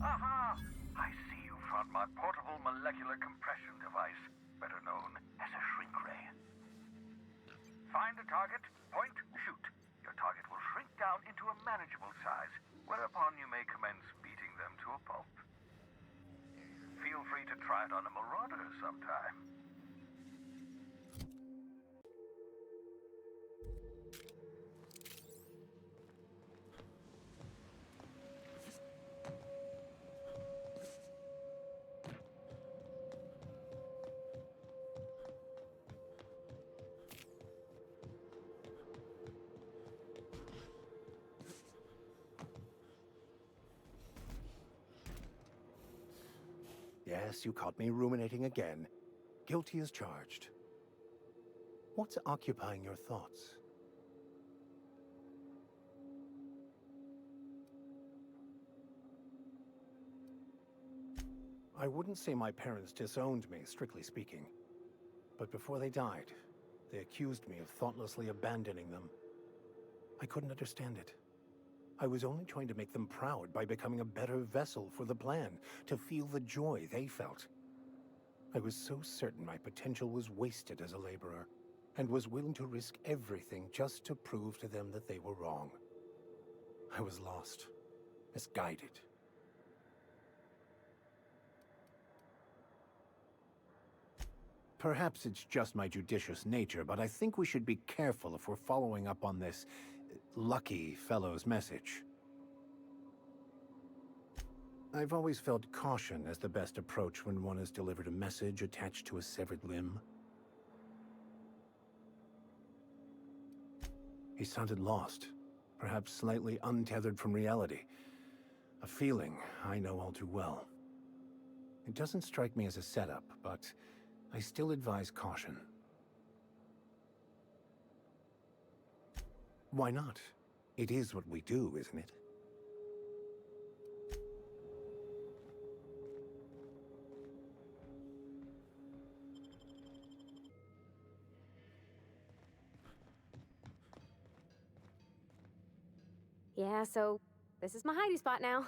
Aha! I see you found my portable molecular compression device, better known as a shrink ray. Find a target, point, shoot. Your target will shrink down into a manageable size, whereupon you may commence beating them to a pulp. Feel free to try it on a marauder sometime. Yes, you caught me ruminating again. Guilty as charged. What's occupying your thoughts? I wouldn't say my parents disowned me, strictly speaking. But before they died, they accused me of thoughtlessly abandoning them. I couldn't understand it. I was only trying to make them proud by becoming a better vessel for the plan, to feel the joy they felt. I was so certain my potential was wasted as a laborer, and was willing to risk everything just to prove to them that they were wrong. I was lost, misguided. Perhaps it's just my judicious nature, but I think we should be careful if we're following up on this lucky fellow's message. I've always felt caution as the best approach when one has delivered a message attached to a severed limb. He sounded lost, perhaps slightly untethered from reality. A feeling I know all too well. It doesn't strike me as a setup, but I still advise caution. Why not? It is what we do, isn't it? Yeah, so this is my hidey spot now.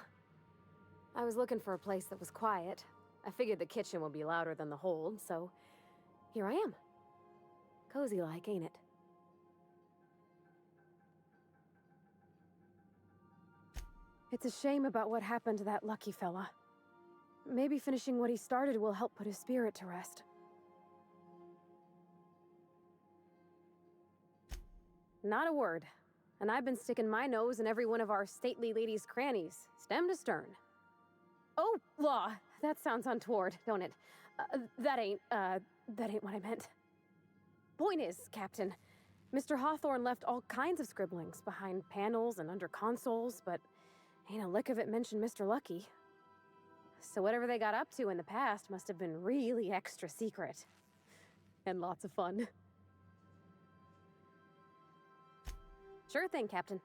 I was looking for a place that was quiet. I figured the kitchen would be louder than the hold, so here I am. Cozy-like, ain't it? It's a shame about what happened to that lucky fella. Maybe finishing what he started will help put his spirit to rest. Not a word. And I've been sticking my nose in every one of our stately ladies' crannies, stem to stern. Oh, law, that sounds untoward, don't it? That ain't what I meant. Point is, Captain, Mr. Hawthorne left all kinds of scribblings behind panels and under consoles, but ain't a lick of it mentioned Mr. Lucky. So whatever they got up to in the past must have been really extra secret. And lots of fun. Sure thing, Captain.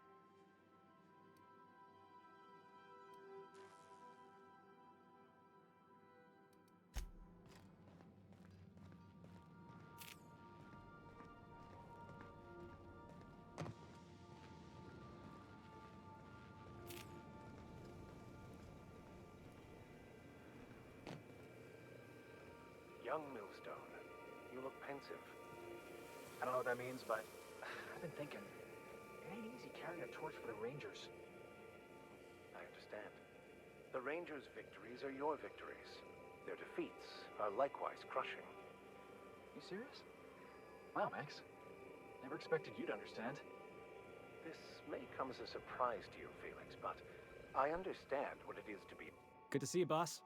Young Millstone, you look pensive. I don't know what that means, but I've been thinking, it ain't easy carrying a torch for the Rangers. I understand. The Rangers' victories are your victories. Their defeats are likewise crushing. You serious? Wow, Max. Never expected you to understand. This may come as a surprise to you, Felix, but I understand what it is to be... Good to see you, boss.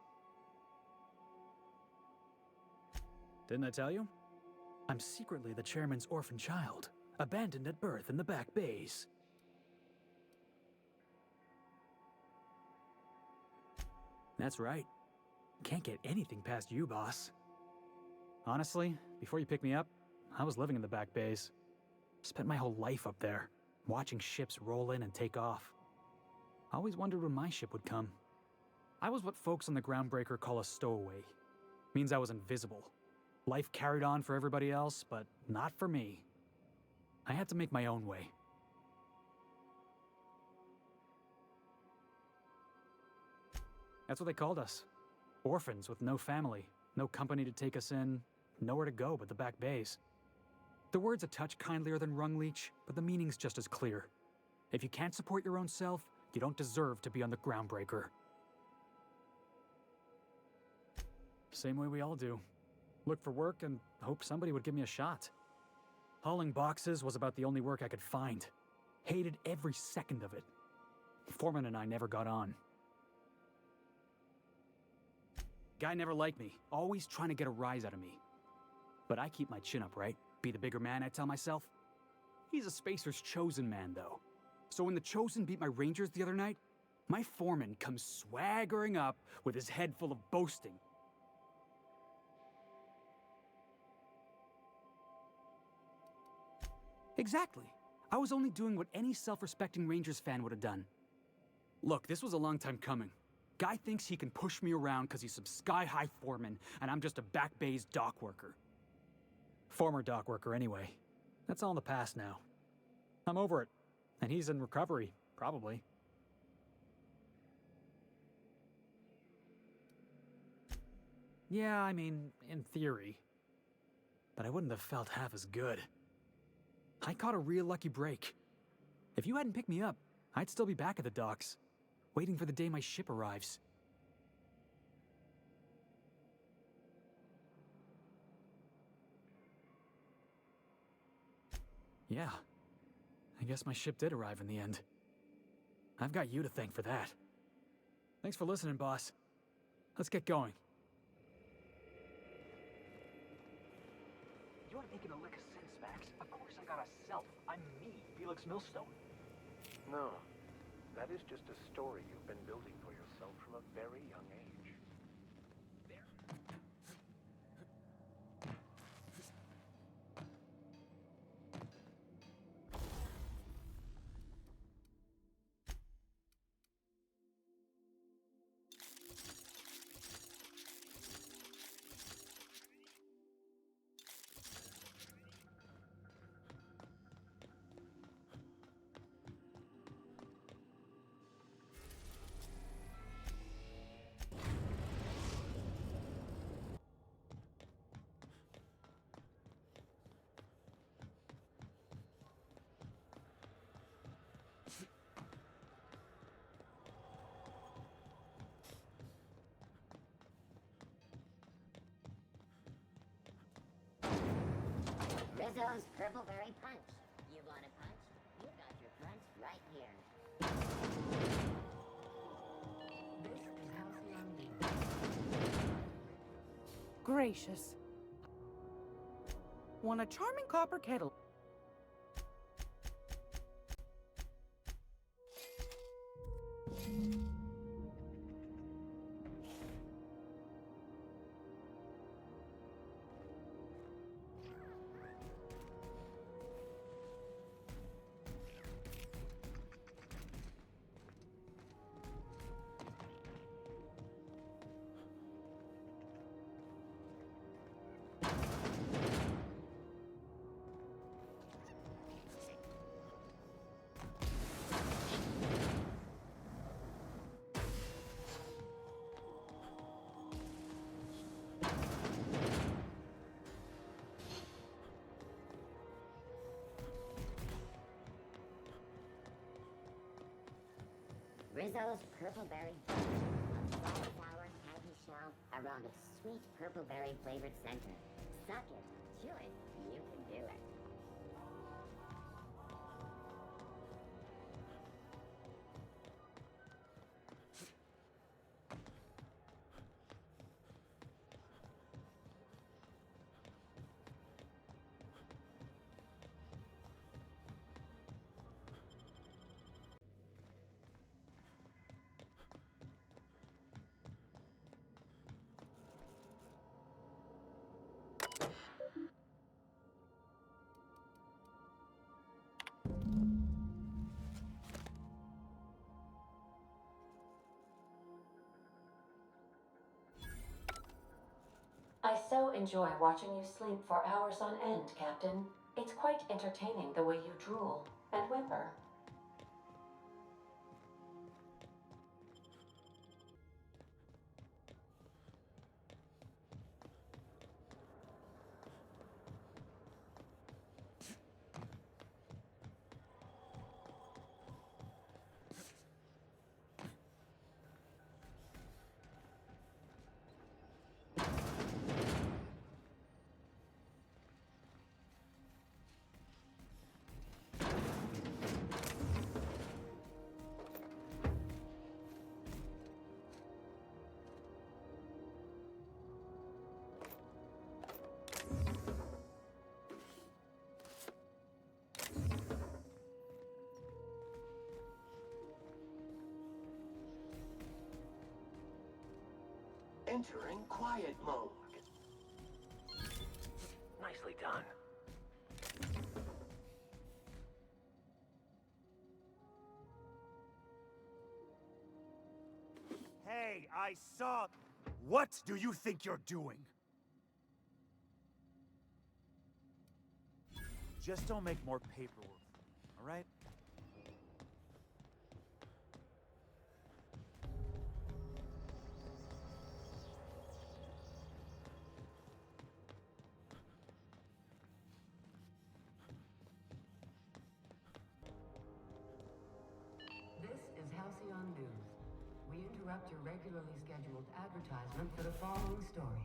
Didn't I tell you? I'm secretly the chairman's orphan child, abandoned at birth in the back bays. That's right. Can't get anything past you, boss. Honestly, before you picked me up, I was living in the back bays. Spent my whole life up there, watching ships roll in and take off. I always wondered when my ship would come. I was what folks on the Groundbreaker call a stowaway. Means I was invisible. Life carried on for everybody else, but not for me. I had to make my own way. That's what they called us. Orphans with no family, no company to take us in, nowhere to go but the back bays. The word's a touch kindlier than Rungleech, but the meaning's just as clear. If you can't support your own self, you don't deserve to be on the Groundbreaker. Same way we all do. Look for work and hope somebody would give me a shot. Hauling boxes was about the only work I could find. Hated every second of it. Foreman and I never got on. Guy never liked me, always trying to get a rise out of me. But I keep my chin up, right? Be the bigger man, I tell myself. He's a Spacer's chosen man, though. So when the Chosen beat my Rangers the other night, my foreman comes swaggering up with his head full of boasting. Exactly. I was only doing what any self-respecting Rangers fan would have done. Look, this was a long time coming. Guy thinks he can push me around because he's some sky-high foreman, and I'm just a back bay's dock worker. Former dock worker, anyway. That's all in the past now. I'm over it. And he's in recovery, probably. Yeah, I mean, in theory. But I wouldn't have felt half as good. I caught a real lucky break. If you hadn't picked me up, I'd still be back at the docks, waiting for the day my ship arrives. Yeah. I guess my ship did arrive in the end. I've got you to thank for that. Thanks for listening, boss. Let's get going. You aren't making a lick of sense, Max. Of course I got a self. I'm me, Felix Millstone. No. That is just a story you've been building for yourself from a very young age. Rizzo's Purpleberry Punch. You want a punch? You got your punch right here. This is House Longview. Gracious. Want a charming copper kettle? Rizzo's Purpleberry Punch. A sour, candy shell around a sweet purpleberry flavored center. Suck it, chew it, you can do it. I so enjoy watching you sleep for hours on end, Captain. It's quite entertaining the way you drool and whimper. entering quiet mode. Nicely done. Hey, I saw... What do you think you're doing? Just don't make more paperwork, all right? This is Halcyon News. We interrupt your regularly scheduled advertisement for the following story.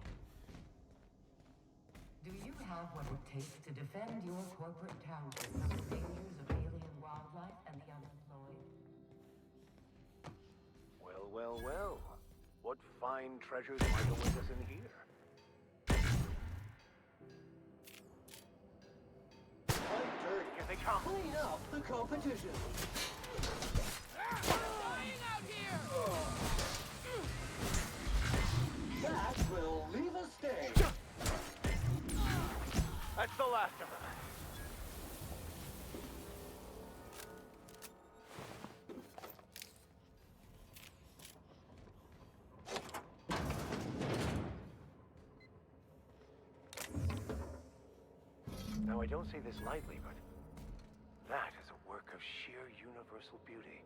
Do you have what it takes to defend your corporate township from the dangers of alien wildlife and the unemployed? Well, well, well. What fine treasures might await us in here? Fight dirty. Here they come. Clean up the competition. That will leave a stain. That's the last of them. Now, I don't say this lightly, but that is a work of sheer universal beauty.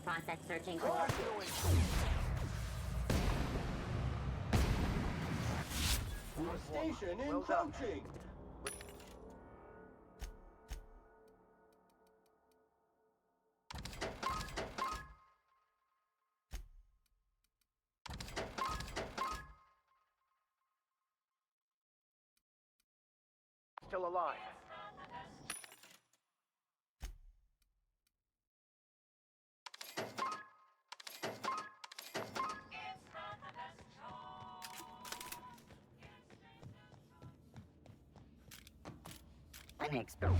Process searching for... Station Well done. encroaching. Still alive. Unexpected.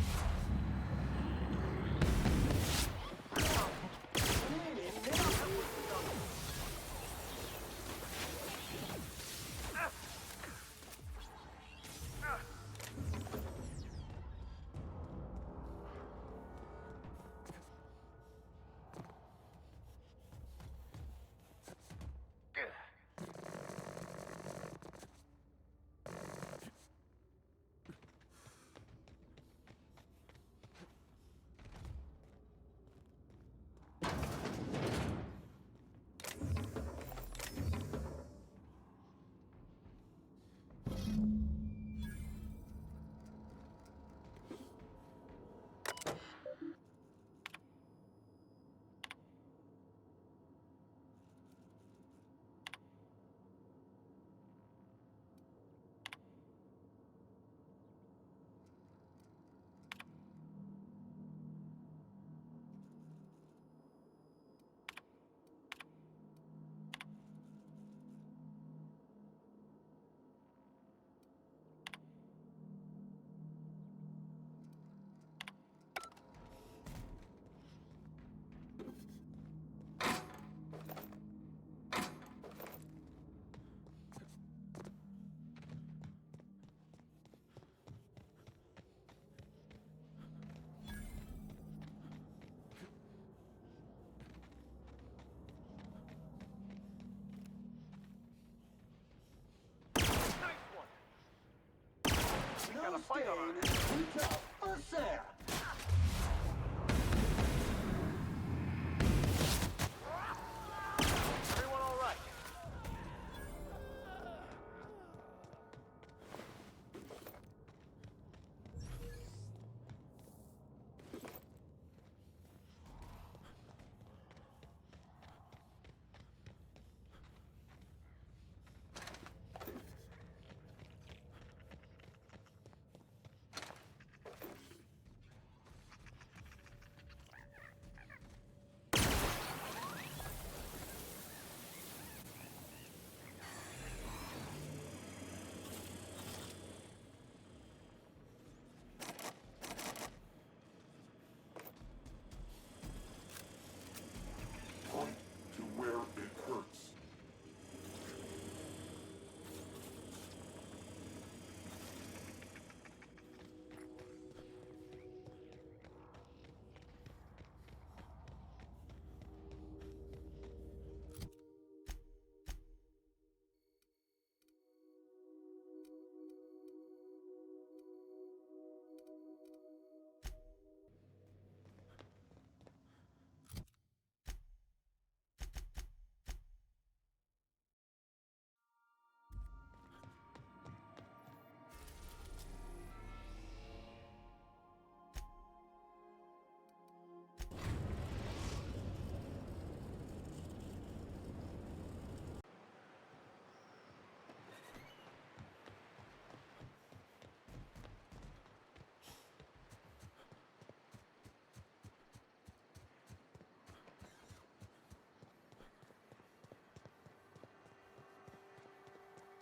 Sustain. Reach out. Ursa. Everyone all right? Point to where it hurts.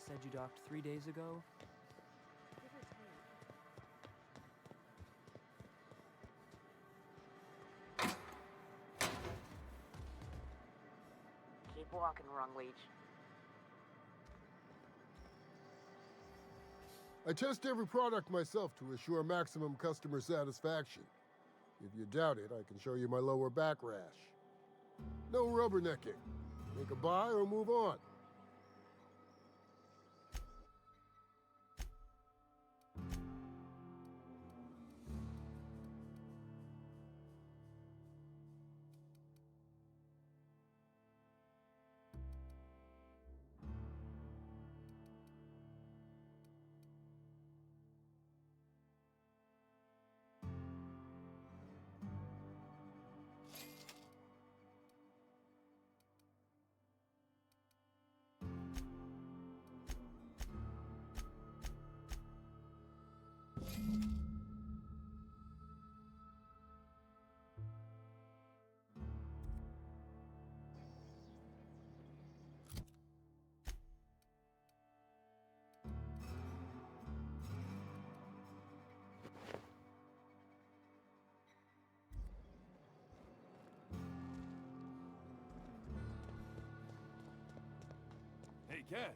Said you docked 3 days ago? Keep walking, Wrong Leech. I test every product myself to assure maximum customer satisfaction. If you doubt it, I can show you my lower back rash. No rubbernecking. Make a buy or move on. Hey, Cass.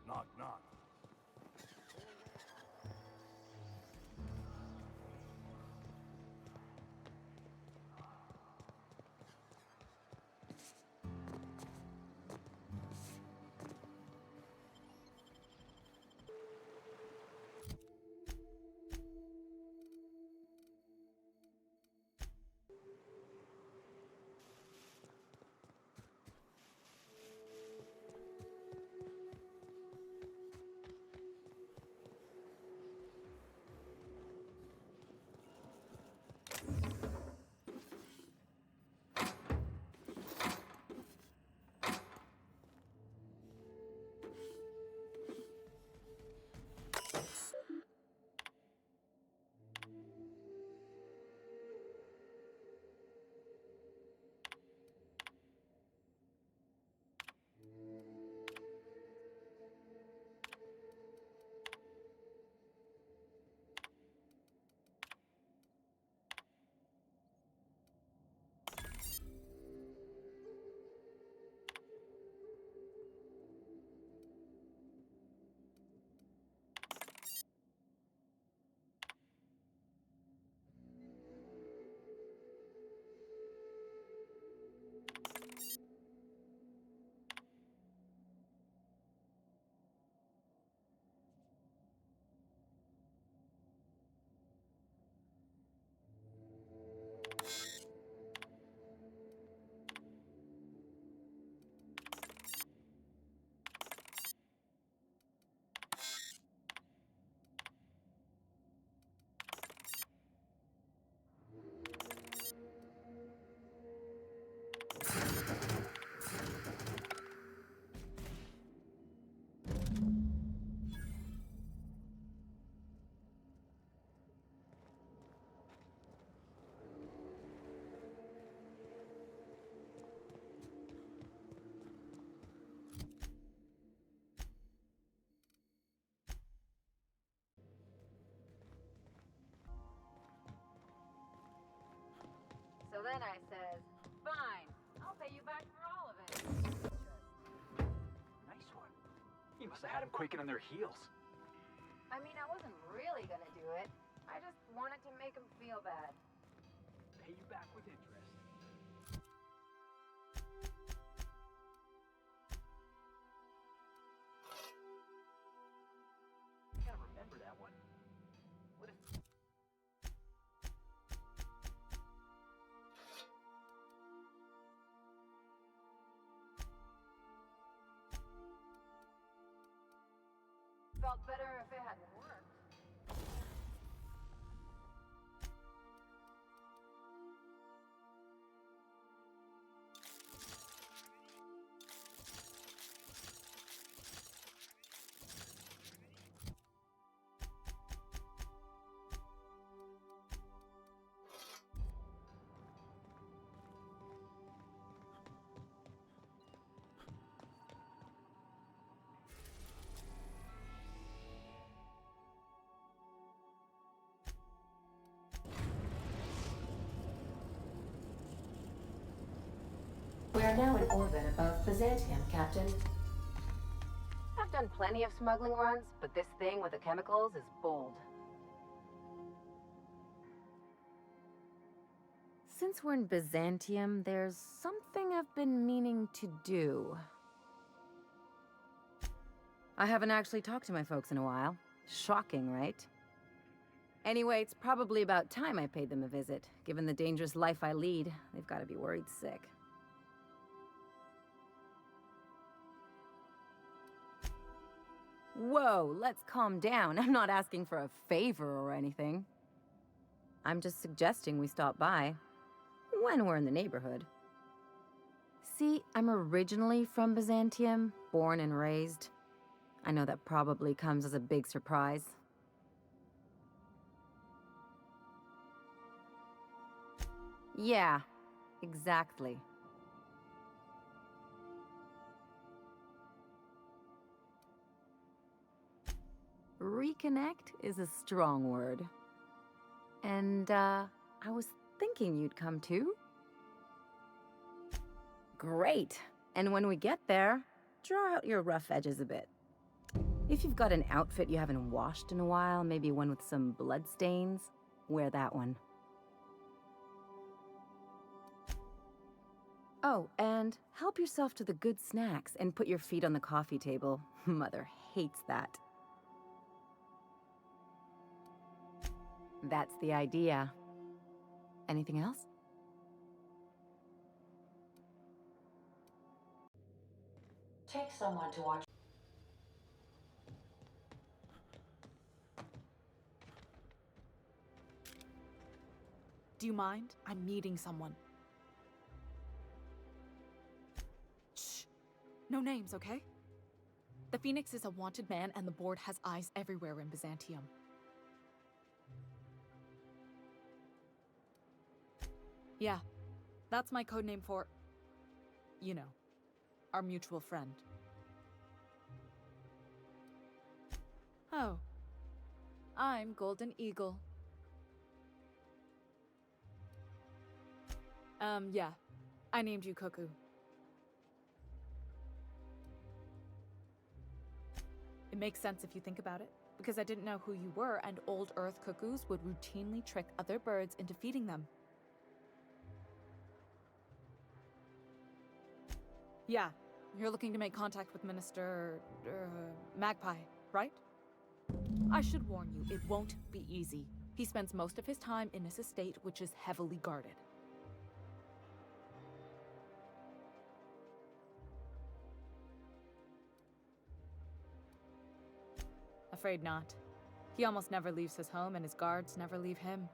Knock, knock. then I says, fine, I'll pay you back for all of it. Nice one. You must have had them quaking in their heels. I mean, I wasn't really gonna do it. I just wanted to make him feel bad. Pay you back with interest. You gotta remember that one. What if... Felt better if it hadn't worked. We are now in orbit above Byzantium, Captain. I've done plenty of smuggling runs, but this thing with the chemicals is bold. Since we're in Byzantium, there's something I've been meaning to do. I haven't actually talked to my folks in a while. Shocking, right? Anyway, it's probably about time I paid them a visit. Given the dangerous life I lead, they've got to be worried sick. Whoa, let's calm down. I'm not asking for a favor or anything. I'm just suggesting we stop by when we're in the neighborhood. See, I'm originally from Byzantium, born and raised. I know that probably comes as a big surprise. Yeah, exactly. Reconnect is a strong word. And, I was thinking you'd come too. Great! And when we get there, draw out your rough edges a bit. If you've got an outfit you haven't washed in a while, maybe one with some bloodstains, wear that one. Oh, and help yourself to the good snacks and put your feet on the coffee table. Mother hates that. That's the idea. Anything else? Take someone to watch. Do you mind? I'm meeting someone. Shh. No names, okay? The Phoenix is a wanted man, and the board has eyes everywhere in Byzantium. Yeah, that's my codename for, you know, our mutual friend. Oh, I'm Golden Eagle. Yeah, I named you Cuckoo. It makes sense if you think about it, because I didn't know who you were, and old Earth cuckoos would routinely trick other birds into feeding them. Yeah, you're looking to make contact with Minister... Magpie, right? I should warn you, it won't be easy. He spends most of his time in his estate, which is heavily guarded. Afraid not. He almost never leaves his home, and his guards never leave him.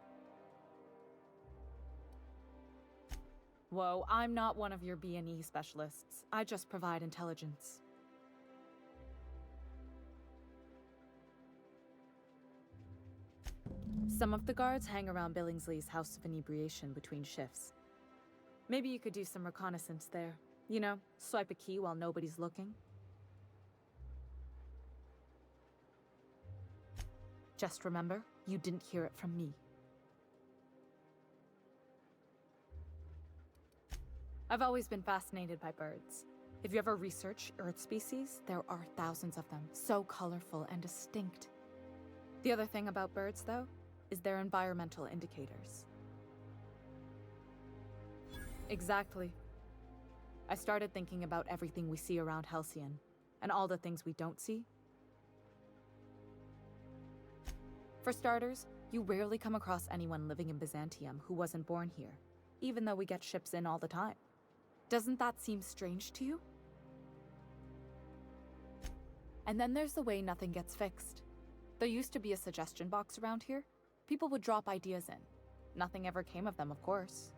Whoa, I'm not one of your B&E specialists. I just provide intelligence. Some of the guards hang around Billingsley's House of Inebriation between shifts. Maybe you could do some reconnaissance there. You know, swipe a key while nobody's looking. Just remember, you didn't hear it from me. I've always been fascinated by birds. If you ever research Earth species, there are thousands of them, so colorful and distinct. The other thing about birds, though, is their environmental indicators. Exactly. I started thinking about everything we see around Halcyon, and all the things we don't see. For starters, you rarely come across anyone living in Byzantium who wasn't born here, even though we get ships in all the time. Doesn't that seem strange to you? And then there's the way nothing gets fixed. There used to be a suggestion box around here. People would drop ideas in. Nothing ever came of them, of course.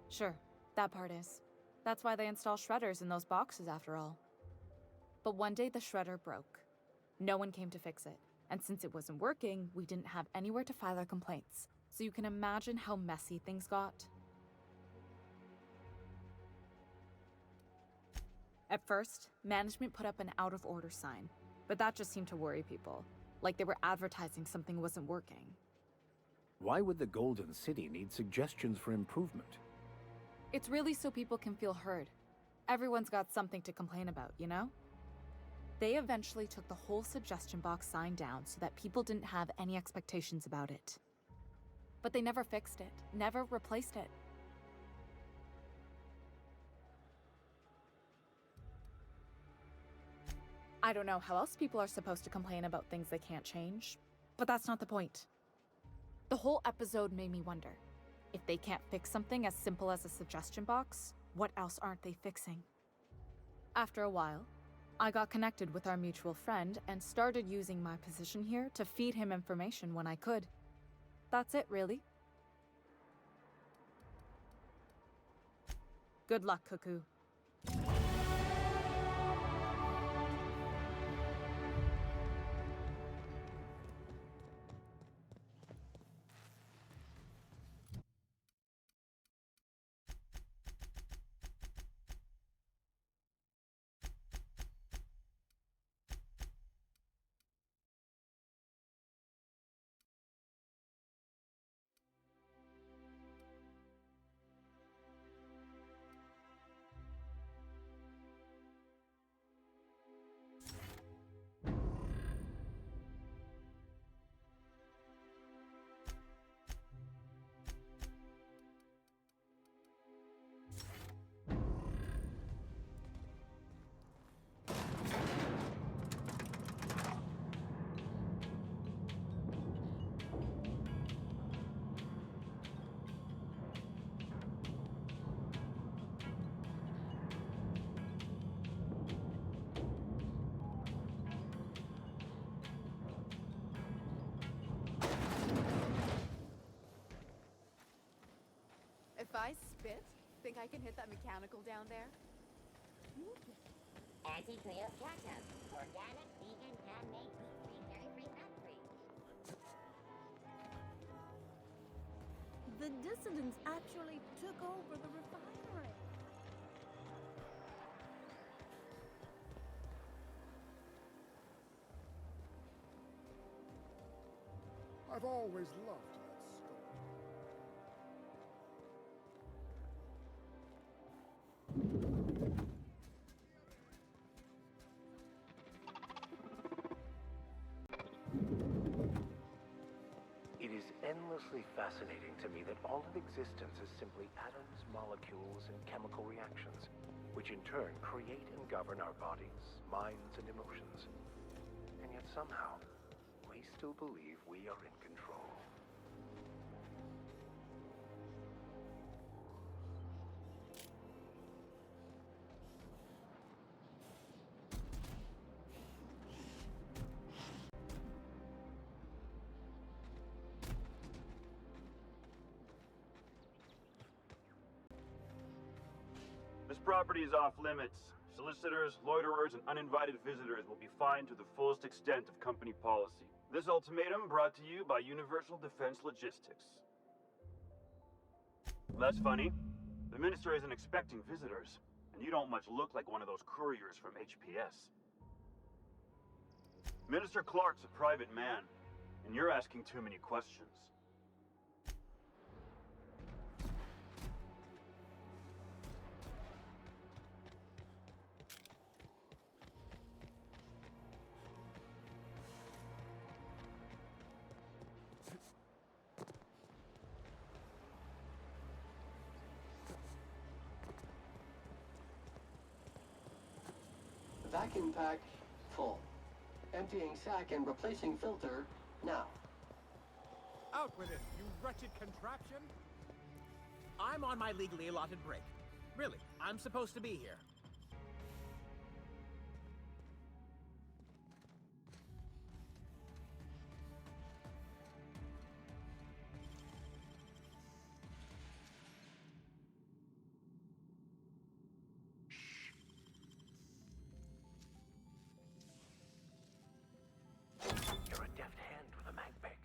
Sure, that part is. That's why they install shredders in those boxes, after all. But one day the shredder broke. No one came to fix it, and since it wasn't working, we didn't have anywhere to file our complaints. So you can imagine how messy things got. At first, management put up an out-of-order sign, but that just seemed to worry people, like they were advertising something wasn't working. Why would the Golden City need suggestions for improvement? It's really so people can feel heard. Everyone's got something to complain about, you know? They eventually took the whole suggestion box sign down so that people didn't have any expectations about it. But they never fixed it, never replaced it. I don't know how else people are supposed to complain about things they can't change, but that's not the point. The whole episode made me wonder, if they can't fix something as simple as a suggestion box, what else aren't they fixing? After a while, I got connected with our mutual friend and started using my position here to feed him information when I could. That's it, really. Good luck, Cuckoo. If I spit, think I can hit that mechanical down there? Anti-Cleo Ketchup. Organic, vegan, handmade, gluten-free, dairy-free, nut-free. The dissidents actually took over the refinery. I've always loved that story. It is endlessly fascinating to me that all of existence is simply atoms, molecules, and chemical reactions, which in turn create and govern our bodies, minds, and emotions. And yet somehow, we still believe we are in control. This property is off limits. Solicitors, loiterers, and uninvited visitors will be fined to the fullest extent of company policy. This ultimatum brought to you by Universal Defense Logistics. That's funny. The minister isn't expecting visitors, and you don't much look like one of those couriers from HPS. Minister Clark's a private man. and you're asking too many questions. Vacuum pack full. Emptying sack and replacing filter now. Out with it, you wretched contraption! I'm on my legally allotted break. Really, I'm supposed to be here. You're a deft hand with a mag pick.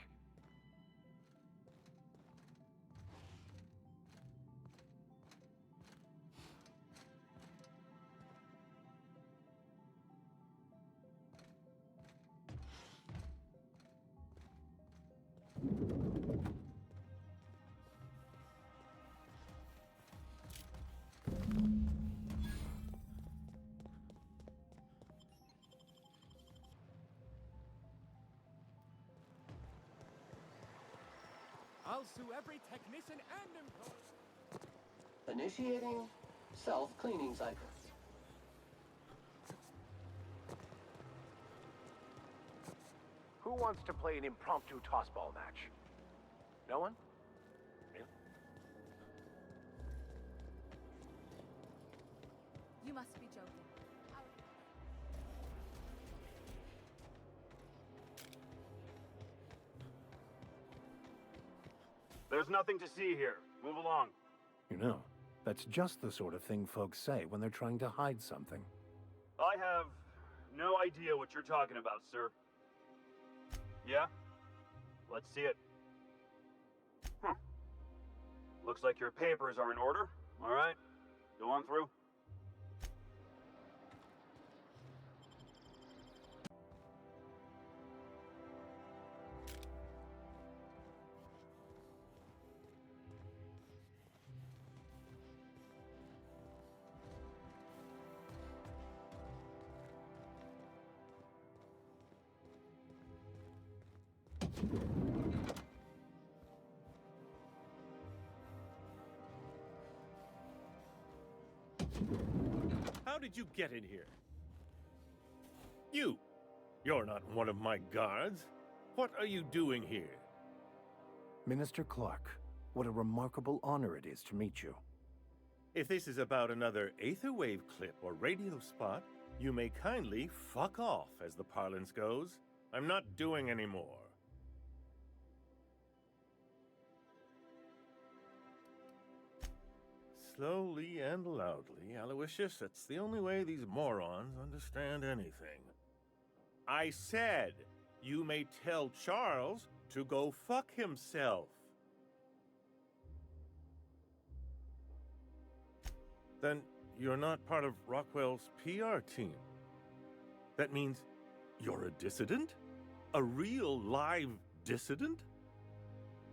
I'll sue every technician and employee. Initiating self-cleaning cycle. Who wants to play an impromptu tossball match? No one? Really? You must be joking. There's nothing to see here. Move along. You know, that's just the sort of thing folks say when they're trying to hide something. I have no idea what you're talking about, sir. Yeah? Let's see it. Looks like your papers are in order. All right. Go on through. How did you get in here? You're not one of my guards. What are you doing here? Minister Clark, what a remarkable honor it is to meet you. If this is about another Aetherwave clip or radio spot, you may kindly fuck off, as the parlance goes. I'm not doing any more. Slowly and loudly, Aloysius. That's the only way these morons understand anything. I said, you may tell Charles to go fuck himself. Then you're not part of Rockwell's PR team. That means you're a dissident? A real live dissident?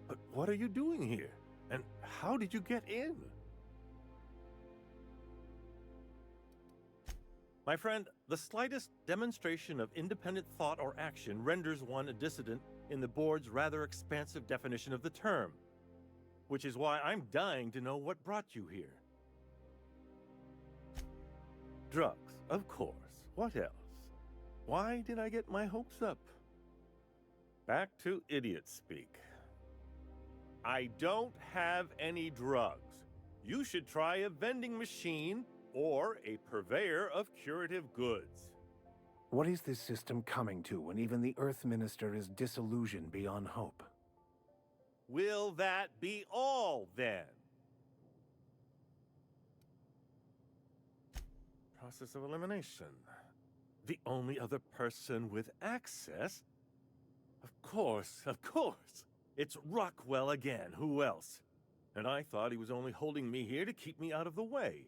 But what are you doing here? And how did you get in? My friend, the slightest demonstration of independent thought or action renders one a dissident in the board's rather expansive definition of the term. Which is why I'm dying to know what brought you here. Drugs, of course. What else? Why did I get my hopes up? Back to idiot speak. I don't have any drugs. You should try a vending machine or a purveyor of curative goods. What is this system coming to when even the Earth Minister is disillusioned beyond hope? Will that be all, then? Process of elimination. The only other person with access? Of course. It's Rockwell again. Who else? And I thought he was only holding me here to keep me out of the way.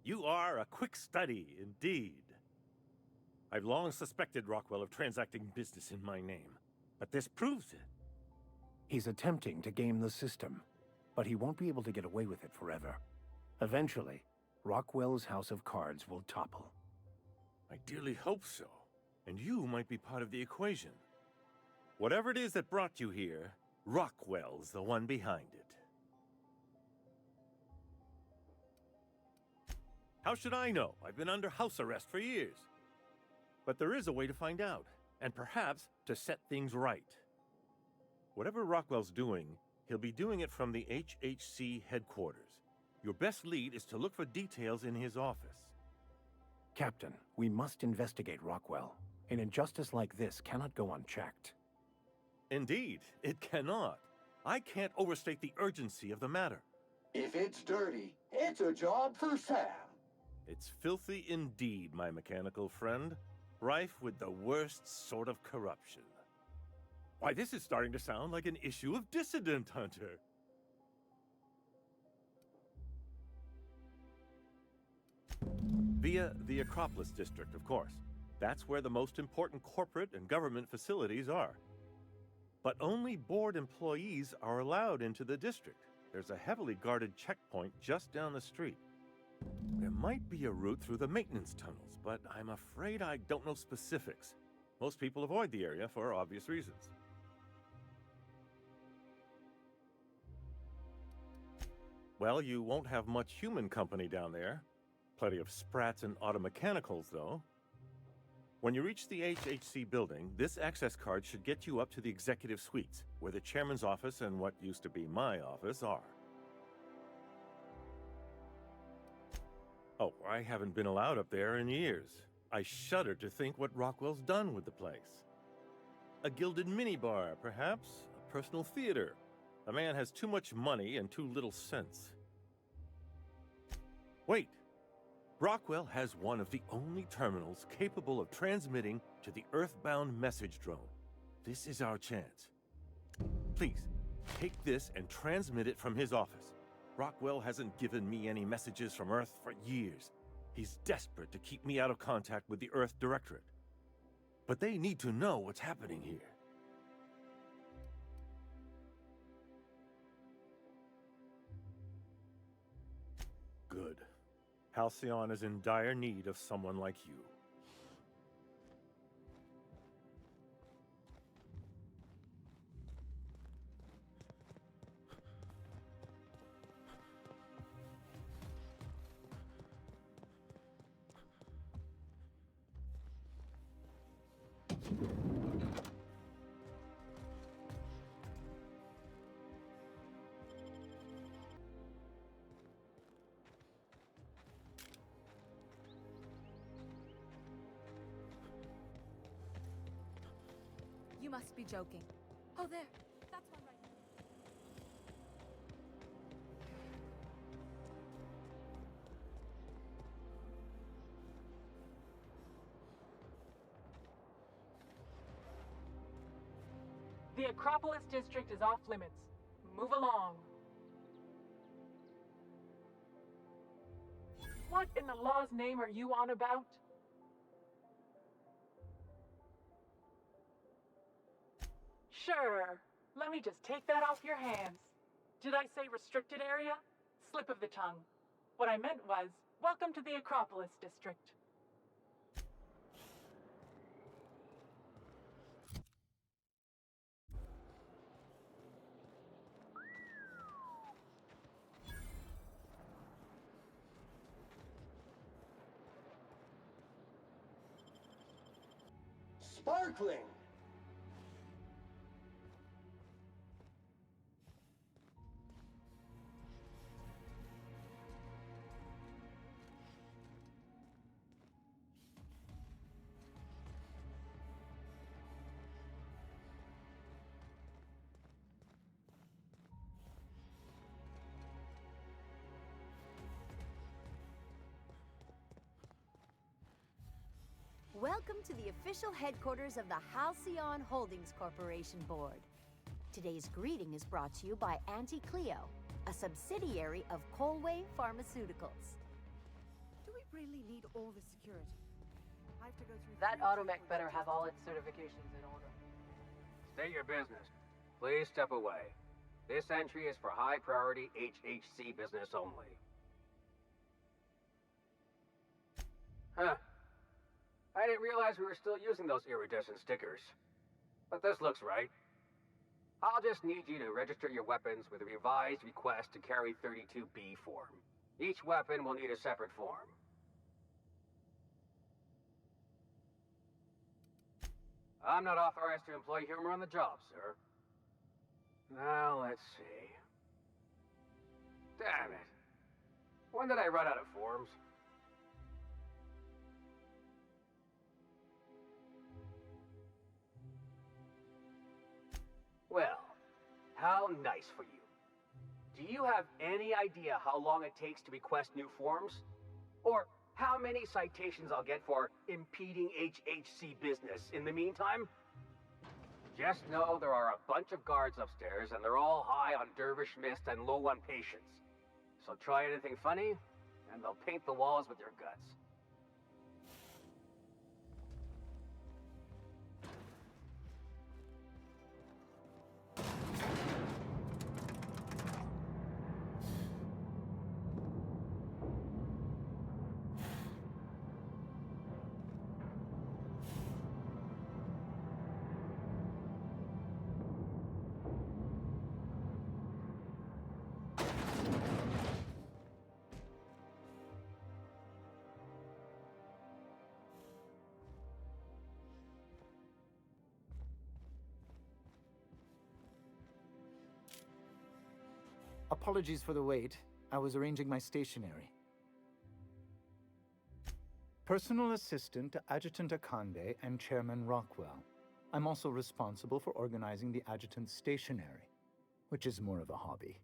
You are a quick study, indeed. I've long suspected Rockwell of transacting business in my name, but this proves it. He's attempting to game the system, but he won't be able to get away with it forever. Eventually, Rockwell's house of cards will topple. I dearly hope so, and you might be part of the equation. Whatever it is that brought you here, Rockwell's the one behind it. How should I know? I've been under house arrest for years. But there is a way to find out, and perhaps to set things right. Whatever Rockwell's doing, he'll be doing it from the HHC headquarters. Your best lead is to look for details in his office. Captain, we must investigate Rockwell. An injustice like this cannot go unchecked. Indeed, it cannot. I can't overstate the urgency of the matter. If it's dirty, it's a job for Sam. It's filthy indeed, my mechanical friend. Rife with the worst sort of corruption. Why, this is starting to sound like an issue of Dissident Hunter. Via the Acropolis District, of course. That's where the most important corporate and government facilities are. But only board employees are allowed into the district. There's a heavily guarded checkpoint just down the street. There might be a route through the maintenance tunnels, but I'm afraid I don't know specifics. Most people avoid the area for obvious reasons. Well, you won't have much human company down there. Plenty of sprats and automechanicals, though. When you reach the HHC building, this access card should get you up to the executive suites, where the chairman's office and what used to be my office are. Oh, I haven't been allowed up there in years. I shudder to think what Rockwell's done with the place. A gilded minibar, perhaps? A personal theater? The man has too much money and too little sense. Wait! Rockwell has one of the only terminals capable of transmitting to the Earthbound message drone. This is our chance. Please, take this and transmit it from his office. Rockwell hasn't given me any messages from Earth for years. He's desperate to keep me out of contact with the Earth Directorate. But they need to know what's happening here. Good. Halcyon is in dire need of someone like you. You must be joking. Oh, there. That's one right there. The Acropolis District is off limits. Move along. What in the law's name are you on about? Sure. Let me just take that off your hands. Did I say restricted area? Slip of the tongue. What I meant was, welcome to the Acropolis District. Sparkling! Welcome to the official headquarters of the Halcyon Holdings Corporation Board. Today's greeting is brought to you by Auntie Cleo, a subsidiary of Colway Pharmaceuticals. Do we really need all the security? That automech better have all its certifications in order. State your business. Please step away. This entry is for high-priority HHC business only. Huh. I didn't realize we were still using those iridescent stickers. But this looks right. I'll just need you to register your weapons with a revised request to carry 32B form. Each weapon will need a separate form. I'm not authorized to employ humor on the job, sir. Now, let's see. Damn it. When did I run out of forms? Well, how nice for you. Do you have any idea how long it takes to request new forms? Or how many citations I'll get for impeding HHC business in the meantime? Just know there are a bunch of guards upstairs, and they're all high on Dervish Mist and low on patience. So try anything funny, and they'll paint the walls with your guts. Apologies for the wait. I was arranging my stationery. Personal assistant to Adjutant Akande and Chairman Rockwell. I'm also responsible for organizing the adjutant's stationery, which is more of a hobby.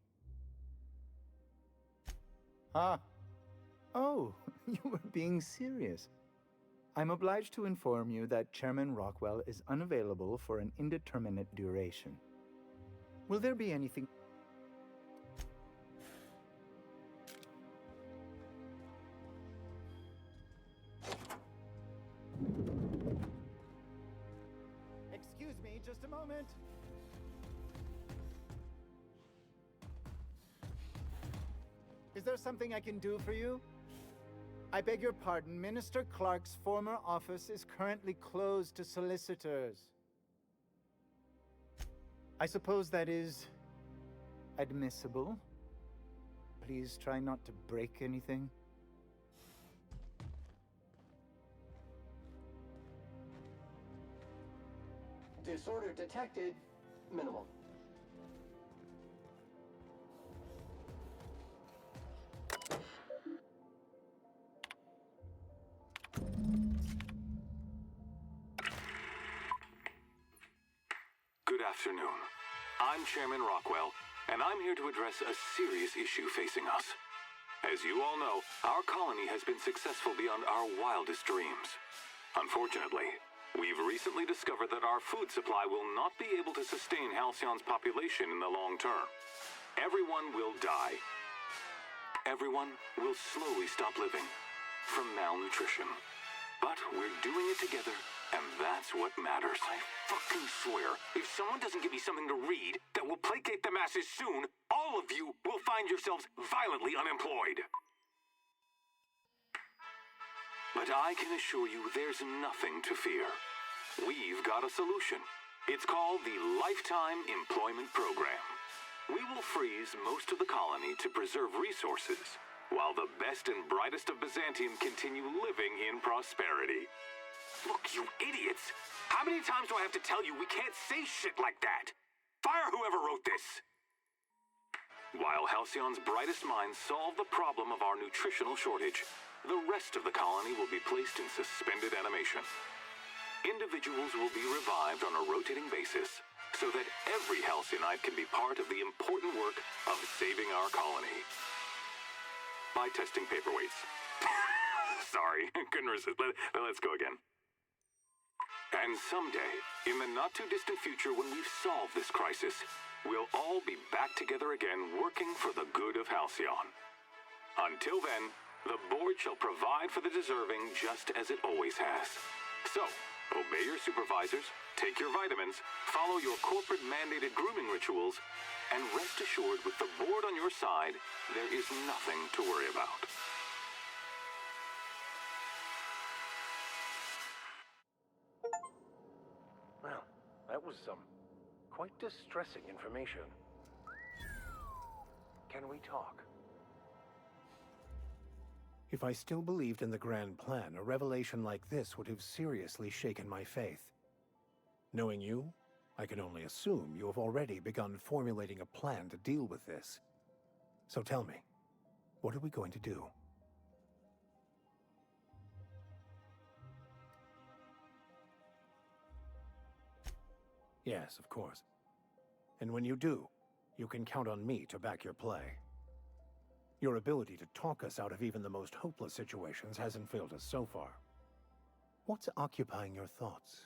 Ah. Oh, you were being serious. I'm obliged to inform you that Chairman Rockwell is unavailable for an indeterminate duration. Will there be anything... Excuse me, just a moment. Is there something I can do for you? I beg your pardon, Minister Clark's former office is currently closed to solicitors. I suppose that is admissible. Please try not to break anything. Disorder detected. Minimal. Good afternoon. I'm Chairman Rockwell, and I'm here to address a serious issue facing us. As you all know, our colony has been successful beyond our wildest dreams. Unfortunately, we've recently discovered that our food supply will not be able to sustain Halcyon's population in the long term. Everyone will die. Everyone will slowly stop living from malnutrition. But we're doing it together, and that's what matters. I fucking swear, if someone doesn't give me something to read that will placate the masses soon, all of you will find yourselves violently unemployed. But I can assure you there's nothing to fear. We've got a solution. It's called the Lifetime Employment Program. We will freeze most of the colony to preserve resources, while the best and brightest of Byzantium continue living in prosperity. Look, you idiots! How many times do I have to tell you we can't say shit like that? Fire whoever wrote this! While Halcyon's brightest minds solve the problem of our nutritional shortage, the rest of the colony will be placed in suspended animation. Individuals will be revived on a rotating basis, so that every Halcyon can be part of the important work of saving our colony. By testing paperweights. Sorry, couldn't resist. Let's go again. And someday, in the not-too-distant future when we've solved this crisis, we'll all be back together again working for the good of Halcyon. Until then, The board shall provide for the deserving just as it always has. So, obey your supervisors, take your vitamins, follow your corporate mandated grooming rituals, and rest assured with the board on your side, there is nothing to worry about. Well, that was some quite distressing information. Can we talk? If I still believed in the grand plan, a revelation like this would have seriously shaken my faith. Knowing you, I can only assume you have already begun formulating a plan to deal with this. So tell me, what are we going to do? Yes, of course. And when you do, you can count on me to back your play. Your ability to talk us out of even the most hopeless situations hasn't failed us so far. What's occupying your thoughts?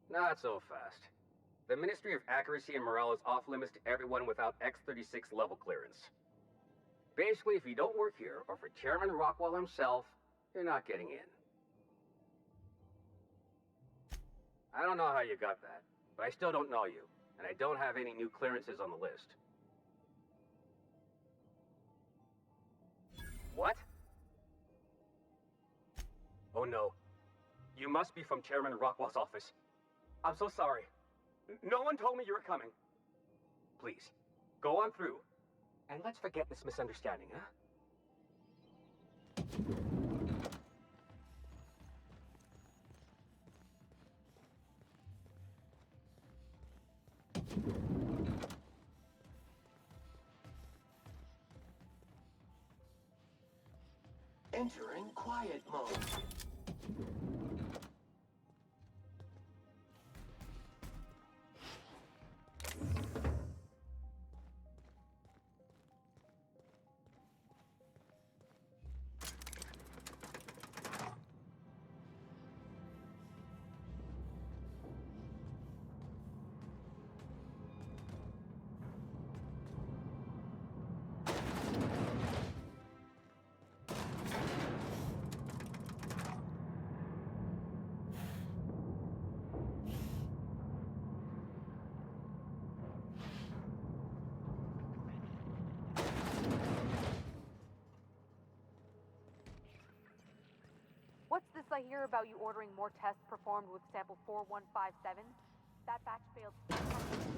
Not so fast. The Ministry of Accuracy and Morale is off limits to everyone without X-36 level clearance. Basically, if you don't work here, or for Chairman Rockwell himself, you're not getting in. I don't know how you got that, but I still don't know you, and I don't have any new clearances on the list. What? Oh no. You must be from Chairman Rockwell's office. I'm so sorry. No one told me you were coming. Please, go on through. And let's forget this misunderstanding, huh? Entering quiet mode. What's this I hear about you ordering more tests performed with sample 4157? That batch failed 600.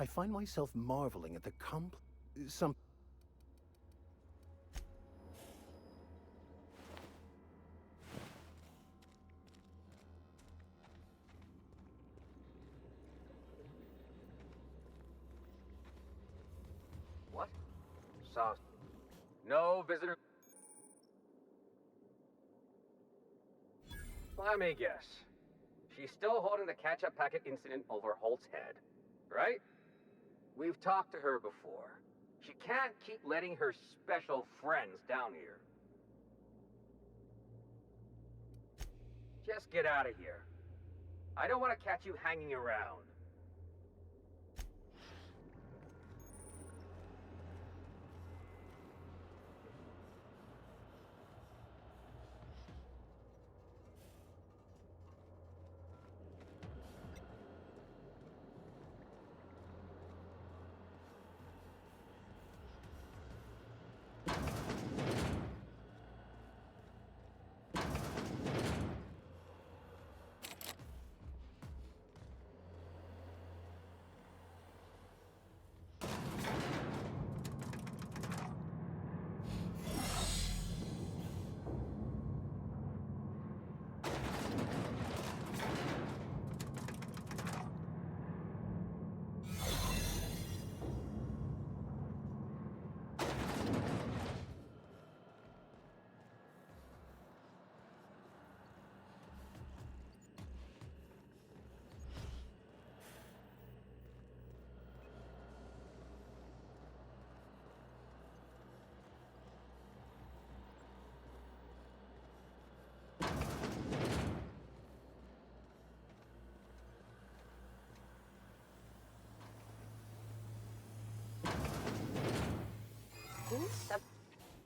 I find myself marveling at the What? So, no visitor. Let me guess. She's still holding the catch-up packet incident over Holt's head, right? We've talked to her before. She can't keep letting her special friends down here. Just get out of here. I don't want to catch you hanging around.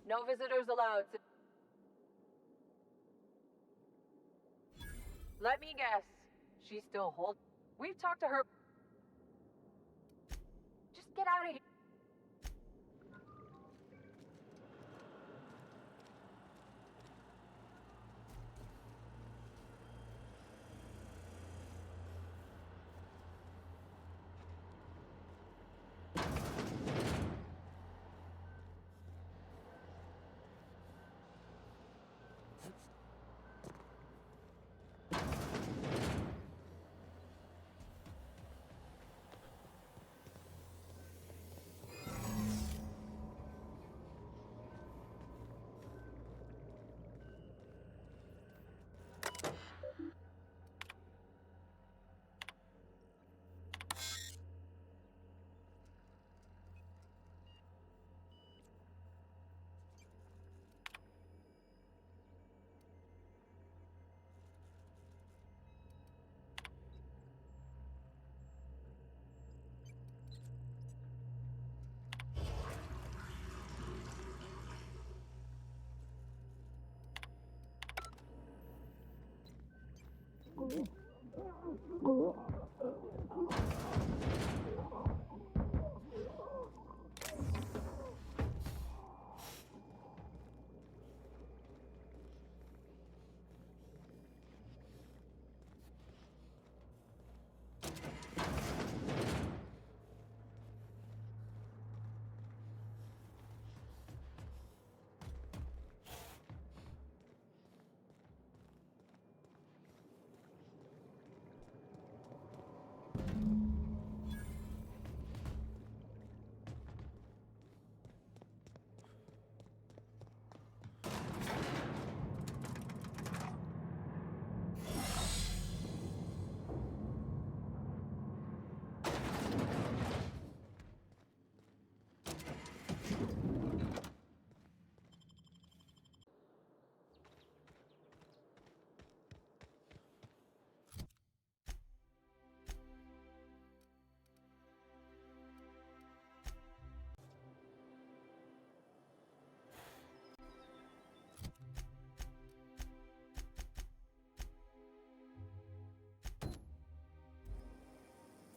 No visitors allowed. Let me guess. She's still hold. We've talked to her. Just get out of here.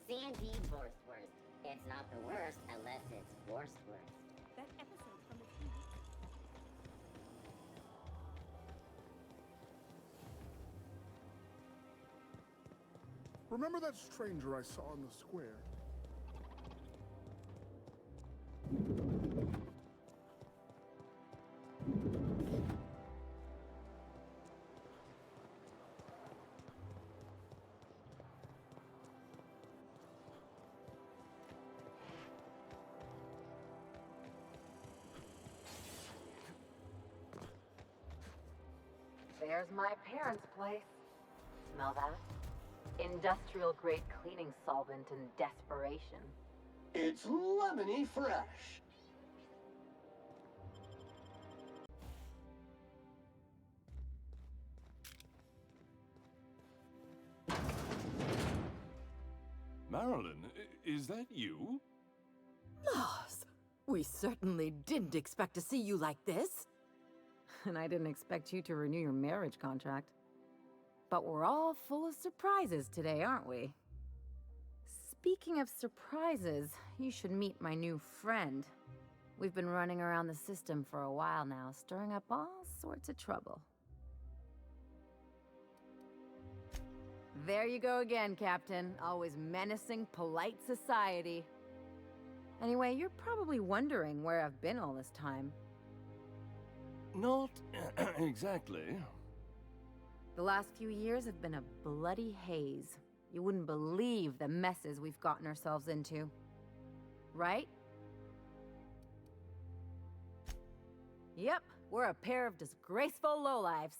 C&D Borstworth. It's not the worst unless it's Borstworth. That episode from the TV. Remember that stranger I saw in the square? There's my parents' place. Smell that? Industrial grade cleaning solvent in desperation. It's lemony fresh. Marilyn, is that you? Lars, we certainly didn't expect to see you like this. And I didn't expect you to renew your marriage contract. But we're all full of surprises today, aren't we? Speaking of surprises, you should meet my new friend. We've been running around the system for a while now, stirring up all sorts of trouble. There you go again, Captain. Always menacing polite society. Anyway, you're probably wondering where I've been all this time. Not exactly. The last few years have been a bloody haze. You wouldn't believe the messes we've gotten ourselves into. Right? Yep, we're a pair of disgraceful lowlifes.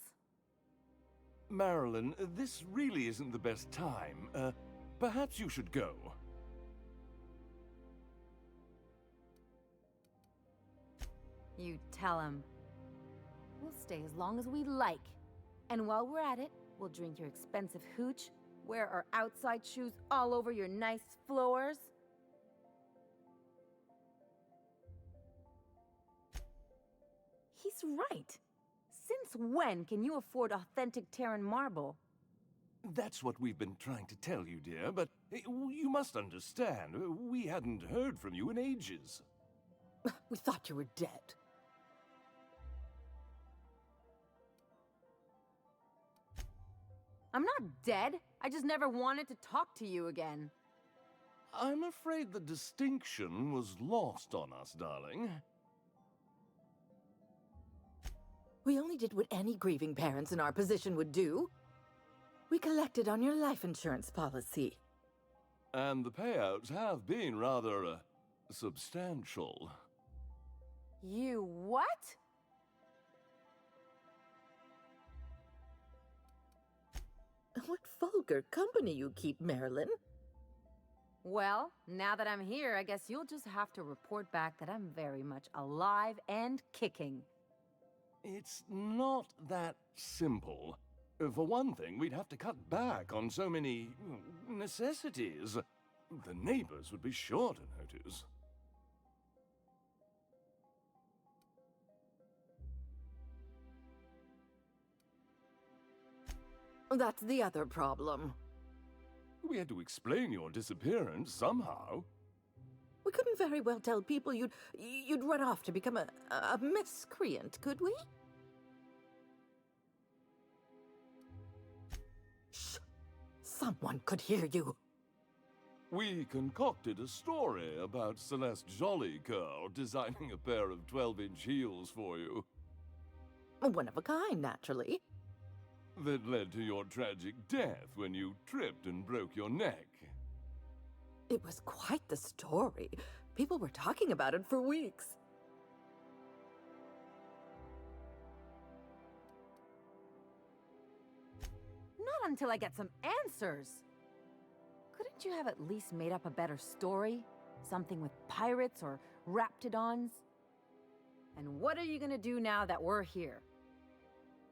Marilyn, this really isn't the best time. Perhaps you should go. You tell him. We'll stay as long as we like. And while we're at it, we'll drink your expensive hooch, wear our outside shoes all over your nice floors. He's right. Since when can you afford authentic Terran marble? That's what we've been trying to tell you, dear, but you must understand, we hadn't heard from you in ages. We thought you were dead. I'm not dead. I just never wanted to talk to you again. I'm afraid the distinction was lost on us, darling. We only did what any grieving parents in our position would do. We collected on your life insurance policy. And the payouts have been rather, substantial. You what? What vulgar company you keep, Marilyn. Well, now that I'm here, I guess you'll just have to report back that I'm very much alive and kicking. It's not that simple. For one thing, we'd have to cut back on so many necessities. The neighbors would be sure to notice. That's the other problem. We had to explain your disappearance somehow. We couldn't very well tell people you'd run off to become a miscreant, could we? Shh! Someone could hear you. We concocted a story about Celeste Jollycurl designing a pair of 12-inch heels for you. One of a kind, naturally. That led to your tragic death when you tripped and broke your neck. It was quite the story. People were talking about it for weeks. Not until I get some answers. Couldn't you have at least made up a better story? Something with pirates or raptidons? And what are you gonna do now that we're here?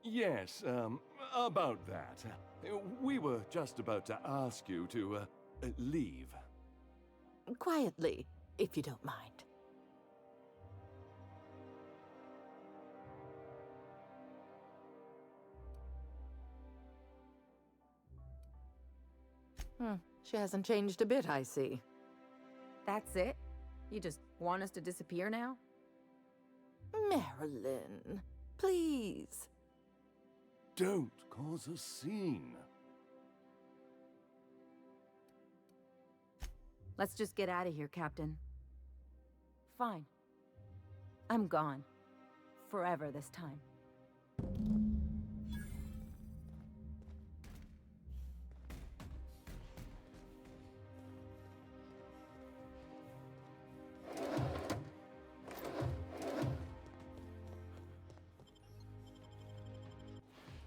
Yes, about that. We were just about to ask you to, leave. Quietly, if you don't mind. She hasn't changed a bit, I see. That's it? You just want us to disappear now? Marilyn, please. Don't cause a scene. Let's just get out of here, Captain. Fine. I'm gone. Forever this time.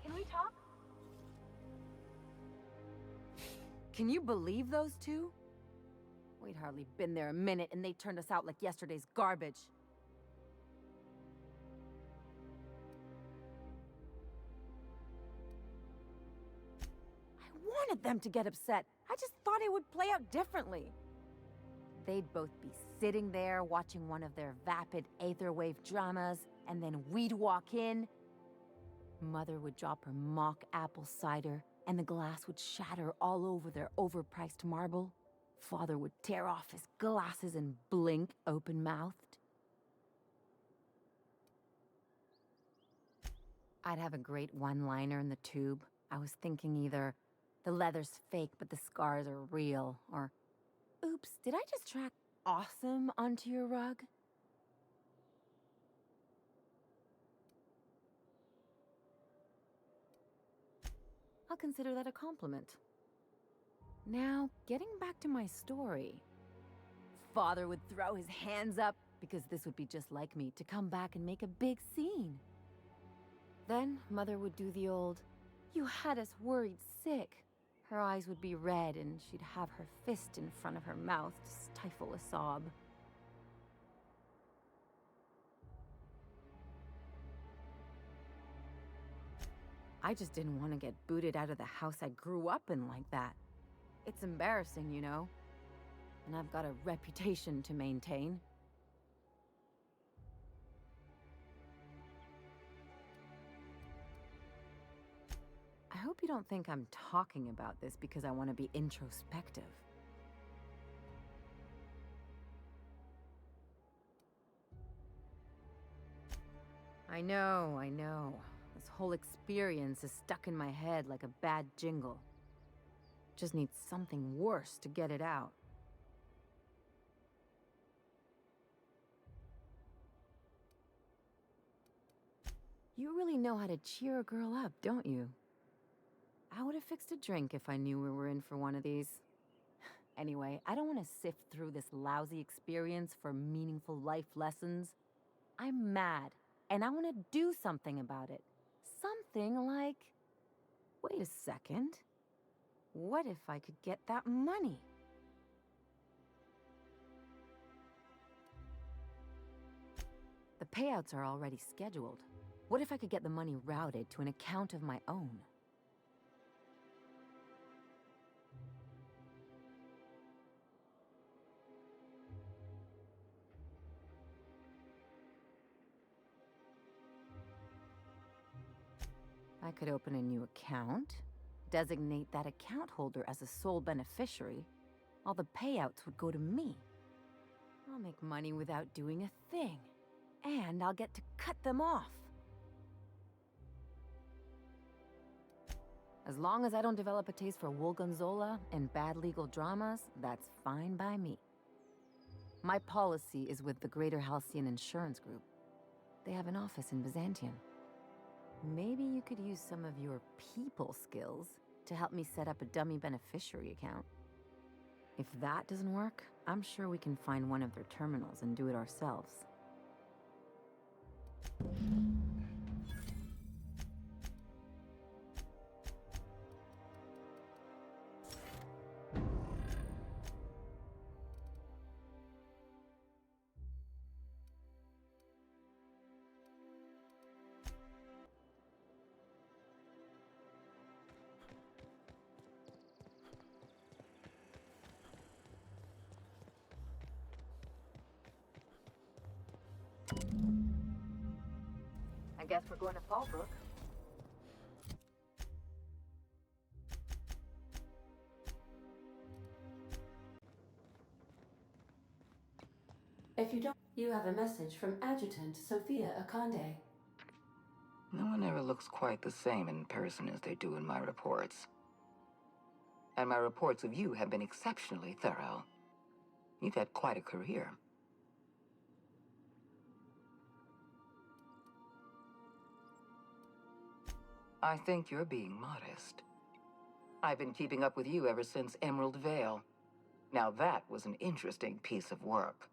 Can we Can you believe those two? We'd hardly been there a minute and they turned us out like yesterday's garbage. I wanted them to get upset. I just thought it would play out differently. They'd both be sitting there watching one of their vapid aetherwave dramas, and then we'd walk in. Mother would drop her mock apple cider, and the glass would shatter all over their overpriced marble. Father would tear off his glasses and blink open-mouthed. I'd have a great one-liner in the tube. I was thinking either, the leather's fake but the scars are real, or, oops, did I just track awesome onto your rug? I'll consider that a compliment. Now, getting back to my story. Father would throw his hands up, because this would be just like me, to come back and make a big scene. Then, Mother would do the old, "You had us worried sick." Her eyes would be red, and she'd have her fist in front of her mouth to stifle a sob. I just didn't want to get booted out of the house I grew up in like that. It's embarrassing, you know. And I've got a reputation to maintain. I hope you don't think I'm talking about this because I want to be introspective. I know. This whole experience is stuck in my head like a bad jingle. Just needs something worse to get it out. You really know how to cheer a girl up, don't you? I would have fixed a drink if I knew we were in for one of these. Anyway, I don't want to sift through this lousy experience for meaningful life lessons. I'm mad, and I want to do something about it. Something like... Wait a second. What if I could get that money? The payouts are already scheduled. What if I could get the money routed to an account of my own? I could open a new account, designate that account holder as a sole beneficiary. All the payouts would go to me. I'll make money without doing a thing. And I'll get to cut them off. As long as I don't develop a taste for Wolgonzola and bad legal dramas, that's fine by me. My policy is with the Greater Halcyon Insurance Group. They have an office in Byzantium. Maybe you could use some of your people skills to help me set up a dummy beneficiary account. If that doesn't work, I'm sure we can find one of their terminals and do it ourselves. I guess we're going to Fallbrook. If you don't, you have a message from Adjutant Sophia Akande. No one ever looks quite the same in person as they do in my reports. And my reports of you have been exceptionally thorough. You've had quite a career. I think you're being modest. I've been keeping up with you ever since Emerald Vale. Now that was an interesting piece of work.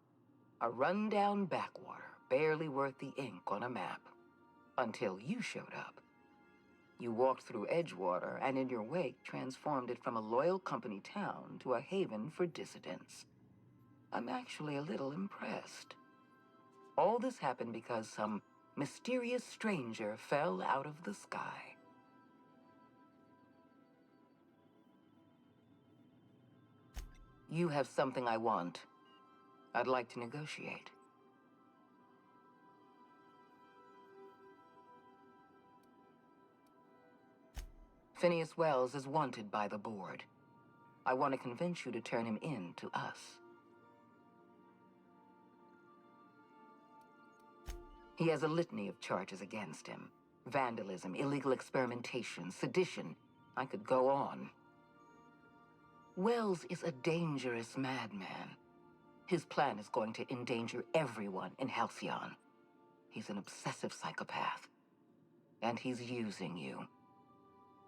A rundown backwater, barely worth the ink on a map. Until you showed up. You walked through Edgewater and in your wake transformed it from a loyal company town to a haven for dissidents. I'm actually a little impressed. All this happened because some mysterious stranger fell out of the sky. You have something I want. I'd like to negotiate. Phineas Wells is wanted by the board. I want to convince you to turn him in to us. He has a litany of charges against him. Vandalism, illegal experimentation, sedition. I could go on. Wells is a dangerous madman. His plan is going to endanger everyone in Halcyon. He's an obsessive psychopath. And he's using you.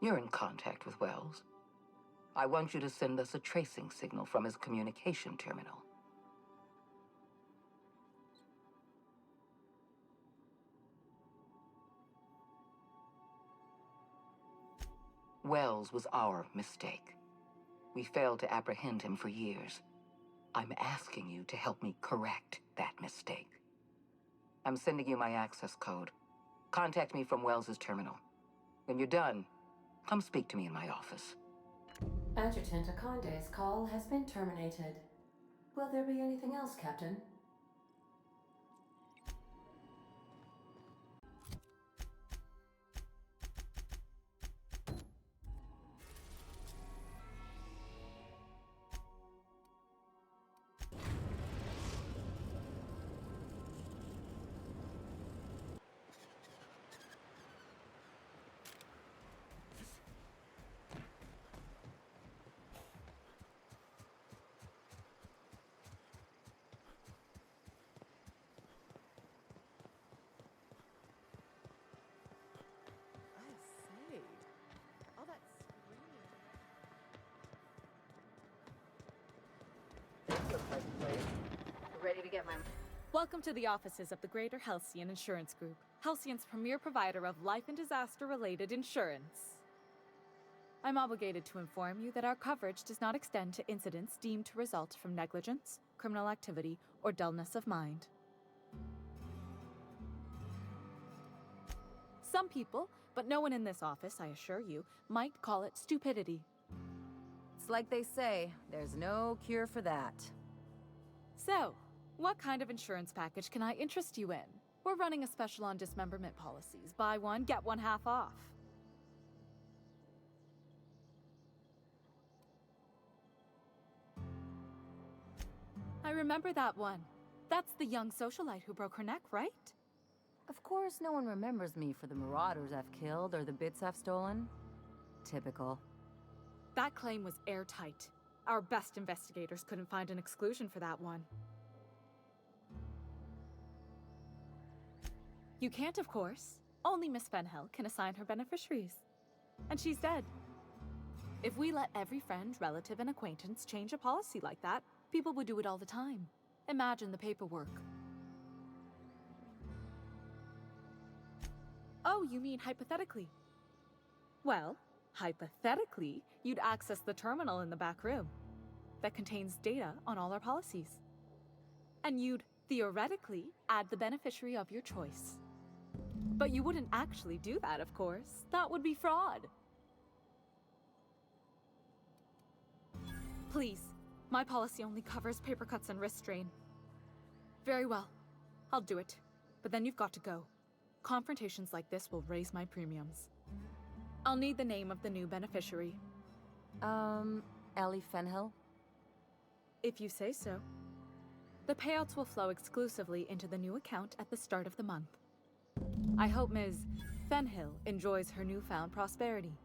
You're in contact with Wells. I want you to send us a tracing signal from his communication terminal. Wells was our mistake. We failed to apprehend him for years. I'm asking you to help me correct that mistake. I'm sending you my access code. Contact me from Wells's terminal. When you're done, come speak to me in my office. Adjutant Akande's call has been terminated. Will there be anything else, Captain? Ready to get my... Welcome to the offices of the Greater Halcyon Insurance Group, Halcyon's premier provider of life and disaster-related insurance. I'm obligated to inform you that our coverage does not extend to incidents deemed to result from negligence, criminal activity, or dullness of mind. Some people, but no one in this office, I assure you, might call it stupidity. It's like they say, there's no cure for that. So, what kind of insurance package can I interest you in? We're running a special on dismemberment policies. Buy one, get one half off. I remember that one. That's the young socialite who broke her neck, right? Of course, no one remembers me for the marauders I've killed or the bits I've stolen. Typical. That claim was airtight. Our best investigators couldn't find an exclusion for that one. You can't, of course. Only Miss Fenhill can assign her beneficiaries. And she's dead. If we let every friend, relative, and acquaintance change a policy like that, people would do it all the time. Imagine the paperwork. Oh, you mean hypothetically? Well, hypothetically, you'd access the terminal in the back room that contains data on all our policies. And you'd, theoretically, add the beneficiary of your choice. But you wouldn't actually do that, of course. That would be fraud. Please, my policy only covers paper cuts and wrist strain. Very well, I'll do it. But then you've got to go. Confrontations like this will raise my premiums. I'll need the name of the new beneficiary. Ellie Fenhill? If you say so. The payouts will flow exclusively into the new account at the start of the month. I hope Ms. Fenhill enjoys her newfound prosperity.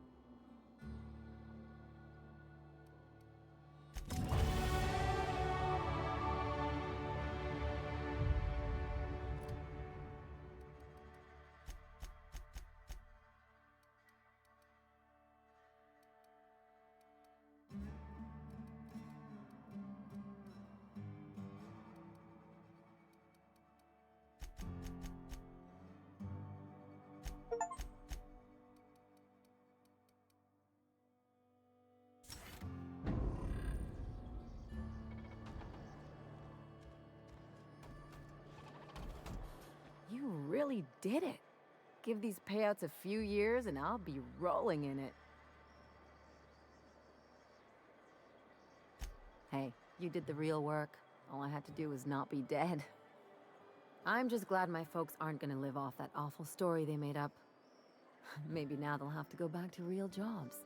really did it. Give these payouts a few years and I'll be rolling in it. Hey, you did the real work. All I had to do was not be dead. I'm just glad my folks aren't gonna live off that awful story they made up. Maybe now they'll have to go back to real jobs.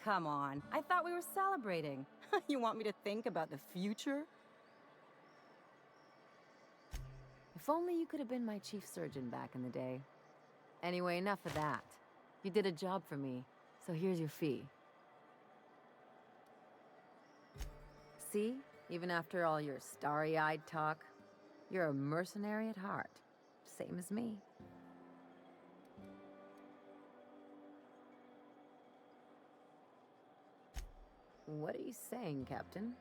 Come on, I thought we were celebrating. You want me to think about the future? If only you could have been my chief surgeon back in the day. Anyway, enough of that. You did a job for me, so here's your fee. See? Even after all your starry-eyed talk, you're a mercenary at heart. Same as me. What are you saying, Captain?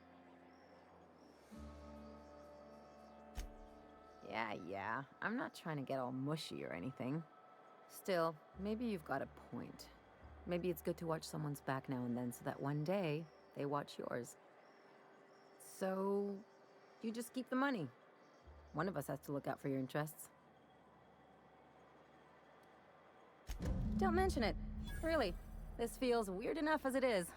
Yeah. I'm not trying to get all mushy or anything. Still, maybe you've got a point. Maybe it's good to watch someone's back now and then so that one day, they watch yours. So, you just keep the money. One of us has to look out for your interests. Don't mention it. Really, this feels weird enough as it is.